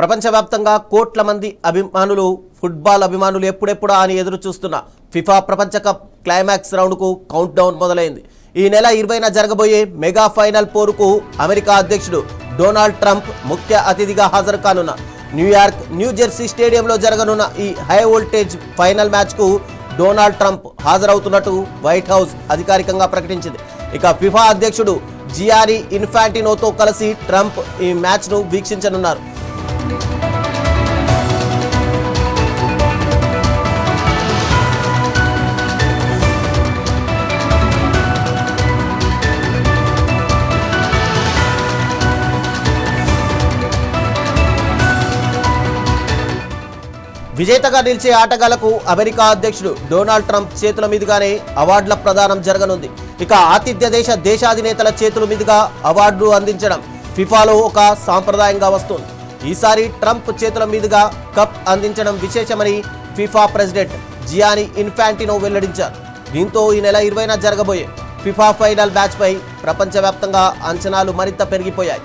ప్రపంచవ్యాప్తంగా కోట్ల మంది అభిమానులు ఫుట్బాల్ అభిమానులు ఎప్పుడెప్పుడా అని ఎదురు చూస్తున్న ఫిఫా ప్రపంచ కప్ క్లైమాక్స్ రౌండ్కు కౌంట్ డౌన్ మొదలైంది. ఈ నెల 20న జరగబోయే మెగా ఫైనల్ పోరుకు అమెరికా అధ్యక్షుడు డొనాల్డ్ ట్రంప్ ముఖ్య అతిథిగా హాజరు కానున్న న్యూయార్క్ న్యూజెర్సీ స్టేడియంలో జరగనున్న ఈ హై వోల్టేజ్ ఫైనల్ మ్యాచ్కు డొనాల్డ్ ట్రంప్ హాజరవుతున్నట్టు వైట్ హౌస్ అధికారికంగా ప్రకటించింది. ఇక ఫిఫా అధ్యక్షుడు జియానీ ఇన్ఫాంటినోతో కలిసి ట్రంప్ ఈ మ్యాచ్ను వీక్షించనున్నారు. విజేతగా నిలిచే ఆటగాళ్లకు అమెరికా అధ్యక్షుడు డొనాల్డ్ ట్రంప్ చేతుల మీదుగానే అవార్డుల ప్రదానం జరగనుంది. ఇక ఆతిథ్య దేశాధినేతల చేతుల మీదుగా అవార్డు అందించడం ఫిఫాలో ఒక సాంప్రదాయంగా వస్తోంది. ఈసారి ట్రంప్ చేతుల మీదుగా కప్ అందించడం విశేషమని ఫిఫా ప్రెసిడెంట్ జియానీ ఇన్ఫాంటినో వెల్లడించారు. దీంతో ఈ నెల 20న జరగబోయే ఫిఫా ఫైనల్ మ్యాచ్పై ప్రపంచవ్యాప్తంగా అంచనాలు మరింత పెరిగిపోయాయి.